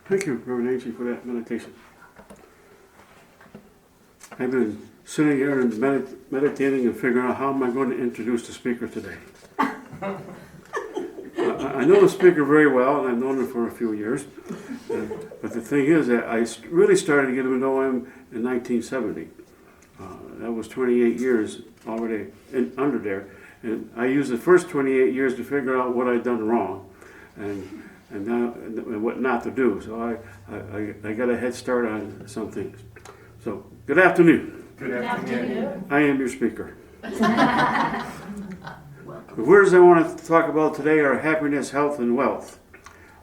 Thank you, Reverend Angie, for that meditation. I've been sitting here and meditating and figuring out how am I going to introduce the speaker today. I know the speaker very well, and I've known him for a few years. But the thing is that I really started to get to know him in 1970. That was 28 years already under there. And I used the first 28 years to figure out what I'd done wrong and what not to do. So I got a head start on some things. So, good afternoon. Good afternoon. I am your speaker. The words I want to talk about today are happiness, health, and wealth.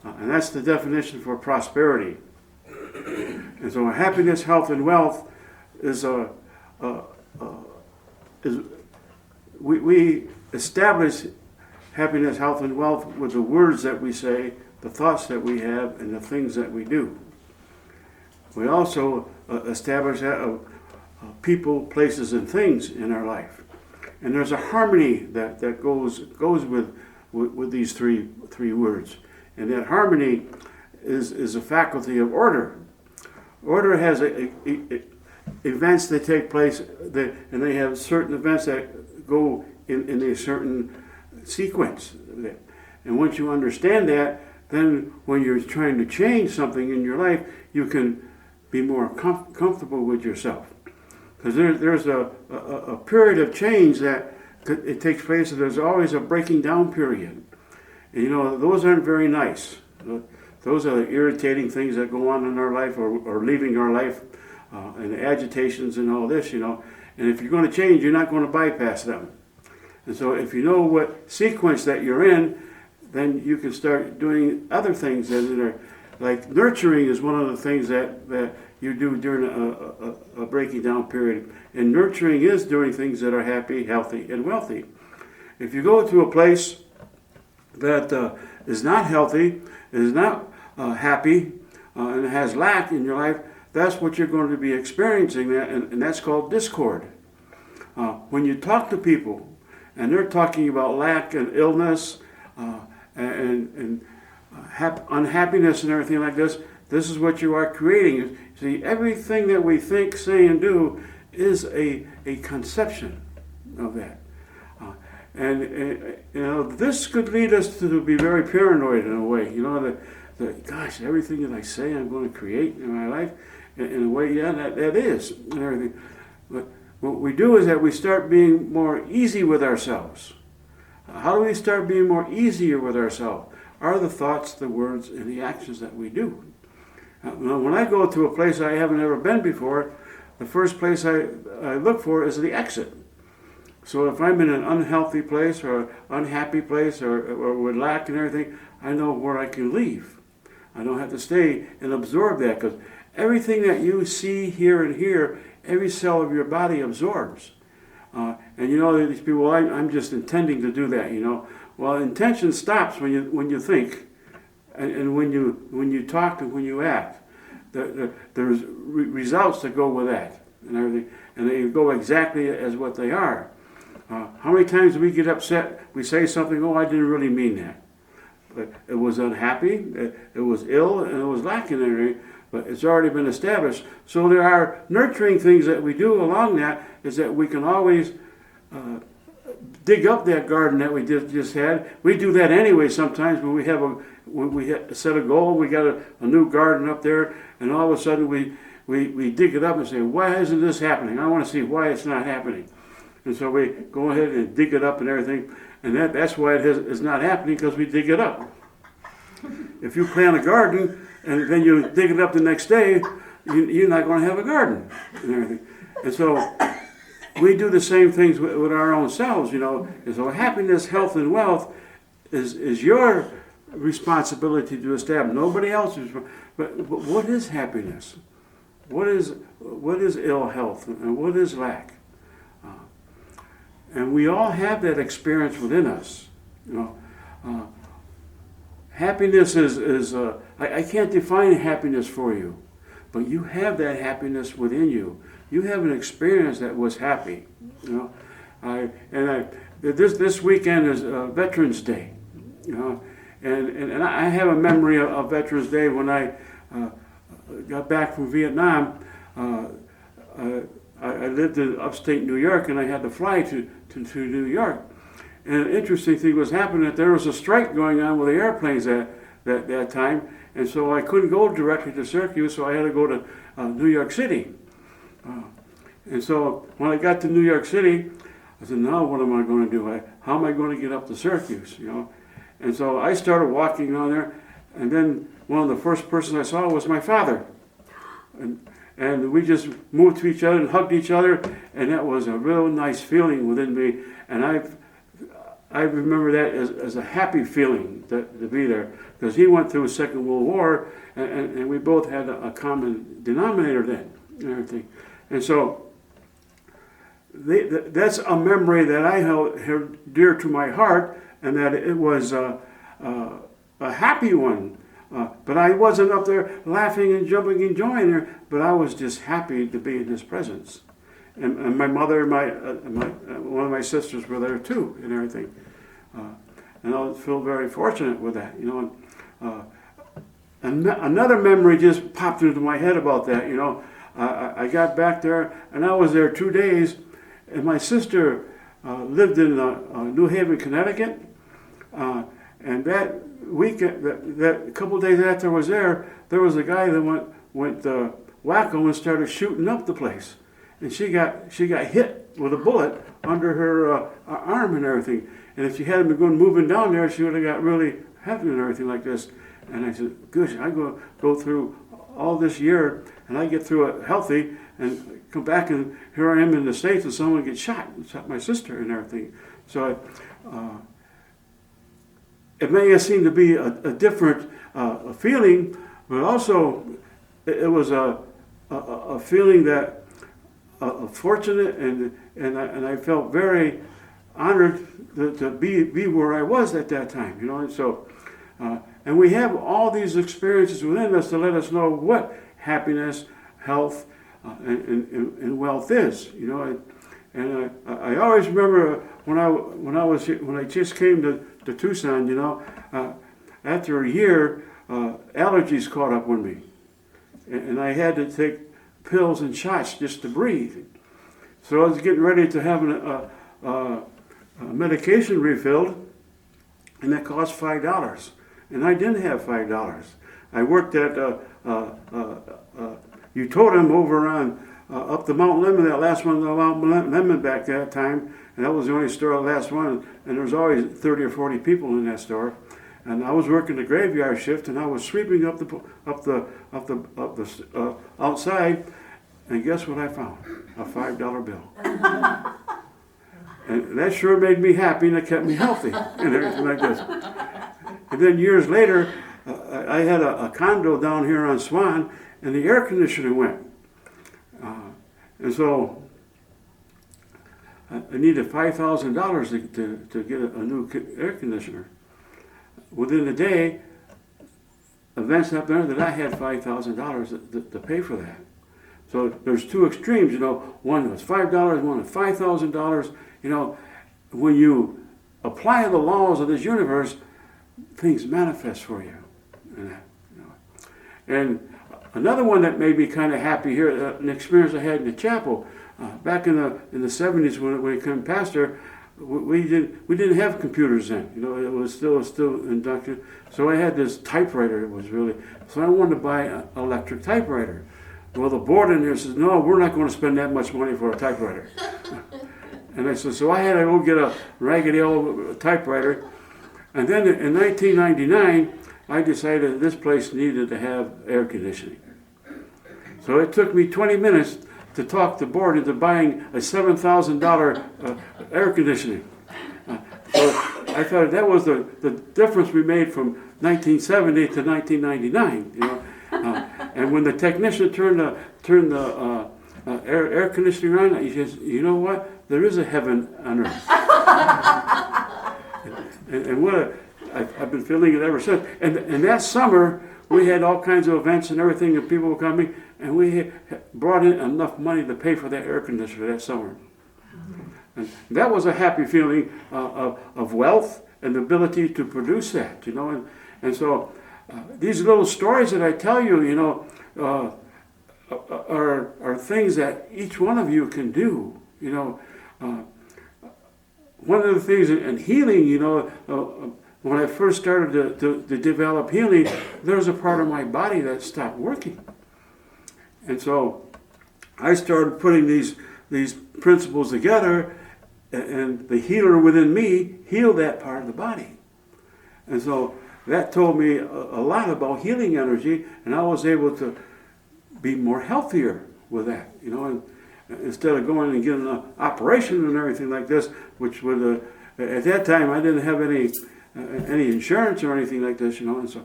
And that's the definition for prosperity. And so happiness, health, and wealth we establish happiness, health, and wealth with the words that we say, the thoughts that we have, and the things that we do. We also establish people, places, and things in our life. And there's a harmony that goes with these three words. And that harmony is a faculty of order. Order has events that take place, and they have certain events that go in a certain sequence. And once you understand that, then when you're trying to change something in your life, you can be more comfortable with yourself. Because there's a period of change that it takes place, and there's always a breaking down period. And you know, those aren't very nice. Those are the irritating things that go on in our life or leaving our life, and the agitations and all this, you know. And if you're going to change, you're not going to bypass them. And so if you know what sequence that you're in, then you can start doing other things that are, like nurturing is one of the things that you do during a breaking down period. And nurturing is doing things that are happy, healthy, and wealthy. If you go to a place that is not healthy, is not happy, and has lack in your life, that's what you're going to be experiencing, and that's called discord. When you talk to people, and they're talking about lack and illness and unhappiness and everything like this is what you are creating. See, everything that we think, say, and do is a conception of that. And you know, this could lead us to be very paranoid in a way. You know, that gosh, everything that I say I'm going to create in my life, in a way, yeah, that is, and everything. But what we do is that we start being more easy with ourselves. How do we start being more easier with ourselves? Are the thoughts, the words, and the actions that we do. When I go to a place I haven't ever been before, the first place I look for is the exit. So if I'm in an unhealthy place or unhappy place or with lack and everything, I know where I can leave. I don't have to stay and absorb that, because everything that you see, hear, and hear, every cell of your body absorbs. And you know, these people, I'm just intending to do that, you know. Well, intention stops when you think, and when you talk and when you act. There's results that go with that and everything, and they go exactly as what they are. How many times do we get upset? We say something, oh, I didn't really mean that. But it was unhappy, it was ill, and it was lacking in everything. But it's already been established. So there are nurturing things that we do along that, is that we can always dig up that garden that we just had. We do that anyway sometimes when we set a goal, we got a new garden up there, and all of a sudden we dig it up and say, why isn't this happening? I want to see why it's not happening. And so we go ahead and dig it up and everything, and that's why it's not happening, because we dig it up. If you plant a garden and then you dig it up the next day, you're not going to have a garden and everything. And so we do the same things with our own selves, you know. And so happiness, health, and wealth is your responsibility to establish. Nobody else's. But what is happiness? What is ill health, and what is lack? And we all have that experience within us, you know. Happiness is I can't define happiness for you, but you have that happiness within you. You have an experience that was happy, you know. This weekend is Veterans Day, you know, and I have a memory of Veterans Day when I got back from Vietnam, I lived in upstate New York, and I had to fly to New York. And an interesting thing was happening that there was a strike going on with the airplanes at that time, and so I couldn't go directly to Syracuse, so I had to go to New York City. And so when I got to New York City, I said, now what am I going to do? How am I going to get up to Syracuse? And so I started walking on there, and then one of the first persons I saw was my father. And we just moved to each other and hugged each other, and that was a real nice feeling within me. And I remember that as a happy feeling to be there, because he went through a Second World War, and we both had a common denominator then and everything. And so that's a memory that I held dear to my heart, and that it was a happy one. But I wasn't up there laughing and jumping and enjoying her, but I was just happy to be in his presence. And my mother and one of my sisters were there too, and everything. And I feel very fortunate with that, And another memory just popped into my head about that, I got back there, and I was there 2 days, and my sister lived in New Haven, Connecticut, and that weekend, that a couple of days after I was there was a guy that went wacko and started shooting up the place, and she got hit with a bullet under her arm and everything. And if she hadn't been moving down there, she would have got really heavy and everything like this. And I said, gosh, I go through all this year, and I get through it healthy, and come back, and here I am in the States, and someone gets shot my sister and everything. So it may have seemed to be a different feeling, but also it was a feeling that fortunate, and I felt very honored to be where I was at that time, And so, and we have all these experiences within us to let us know what happiness, health, and wealth is, And I always remember when I just came to Tucson, after a year, allergies caught up with me, and I had to take pills and shots just to breathe. So I was getting ready to have a medication refilled, and that cost $5, and I didn't have $5. I worked at Utotem over on up the Mount Lemon, that last one, the Mount Lemon back that time, and that was the only store, the last one, and there was always 30 or 40 people in that store. And I was working the graveyard shift, and I was sweeping up the outside, and guess what I found? A $5 bill. And that sure made me happy, and it kept me healthy and everything like this. And then years later, I had a condo down here on Swan, and the air conditioner went. And so I needed $5,000 to get a new air conditioner. Within a day, events happened there that I had $5,000 to pay for that. So there's two extremes, One was $5, one was $5,000. When you apply the laws of this universe, things manifest for you. And another one that made me kind of happy here, an experience I had in the chapel back in the 70s when I became pastor. We didn't have computers then. It was still induction. So I had this typewriter. So I wanted to buy an electric typewriter. Well, the board in there says, no, we're not going to spend that much money for a typewriter. And I said, so I had to go get a raggedy old typewriter. And then in 1999, I decided this place needed to have air conditioning. So it took me 20 minutes to talk the board into buying a $7,000 air conditioning. So I thought that was the difference we made from 1970 to 1999. And when the technician turned the air conditioning on, he says, you know what? There is a heaven on earth. and I've been feeling it ever since. And that summer, we had all kinds of events and everything, and people were coming, and we brought in enough money to pay for that air conditioner that summer. And that was a happy feeling of wealth and the ability to produce that, And so these little stories that I tell you, are things that each one of you can do. One of the things in healing, when I first started to develop healing, there was a part of my body that stopped working. And so I started putting these principles together, and the healer within me healed that part of the body. And so that told me a lot about healing energy, and I was able to be more healthier with that, and instead of going and getting an operation and everything like this, which would, at that time I didn't have any insurance or anything like this, and so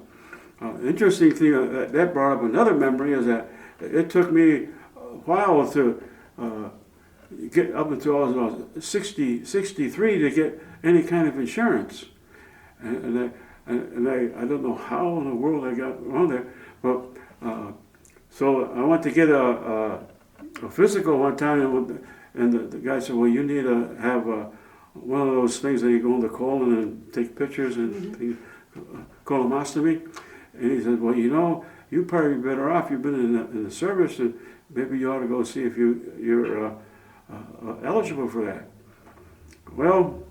interesting thing that brought up another memory is that it took me a while to get up until I was about 63 to get any kind of insurance, and I don't know how in the world I got on there, but so I went to get a physical one time, and the guy said, "Well, you need to have one of those things that you go in the colon and take pictures and things, colonoscopy." And he said, "Well, you'd probably be better off. You've been in the service, and maybe you ought to go see if you're eligible for that." Well,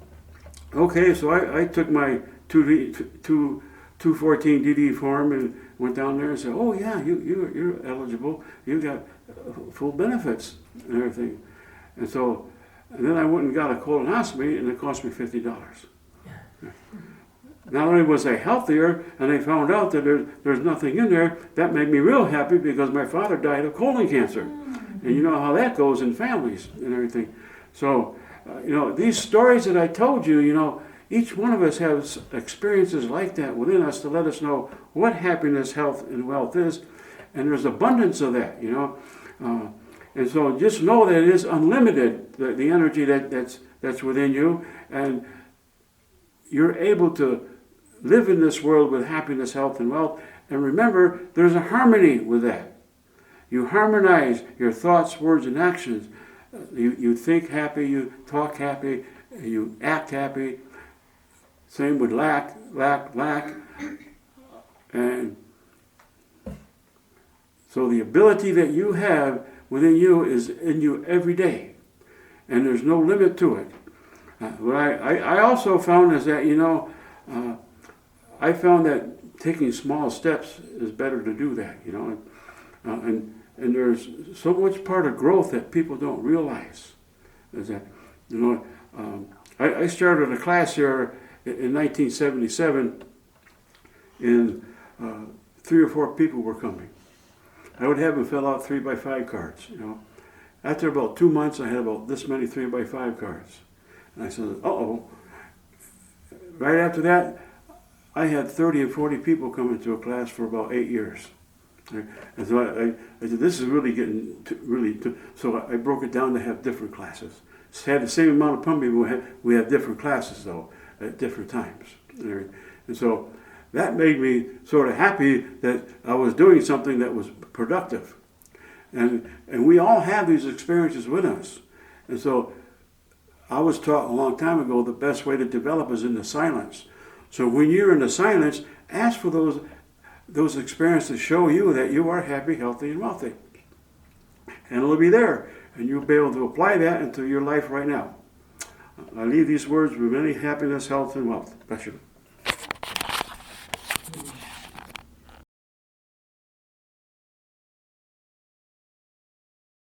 okay, so I took my 214 DD form and went down there and said, "Oh yeah, you're eligible. You got full benefits and everything." And then I went and got a colonoscopy, and it cost me $50. Not only was I healthier, and they found out that there's nothing in there, that made me real happy because my father died of colon cancer. And you know how that goes in families and everything. So, these stories that I told you, each one of us has experiences like that within us to let us know what happiness, health, and wealth is. And there's abundance of that, and so just know that it is unlimited, the energy that's within you. And you're able to live in this world with happiness, health, and wealth. And remember, there's a harmony with that. You harmonize your thoughts, words, and actions. You think happy, you talk happy, you act happy. Same with lack. And so the ability that you have within you is in you every day. And there's no limit to it. What I also found is that, I found that taking small steps is better to do that, and there's so much part of growth that people don't realize. Is that, I started a class here in 1977, and 3 or 4 people were coming. I would have them fill out 3x5 cards, After about 2 months, I had about this many 3x5 cards. And I said, uh-oh. Right after that, I had 30 and 40 people coming to a class for about 8 years. And so I said, this is really getting so I broke it down to have different classes. Had the same amount of people, we have different classes, though, at different times. And so that made me sort of happy that I was doing something that was productive. And we all have these experiences with us. And so I was taught a long time ago the best way to develop is in the silence. So when you're in the silence, ask for those experiences to show you that you are happy, healthy, and wealthy. And it'll be there. And you'll be able to apply that into your life right now. I leave these words with many happiness, health, and wealth. Bless you.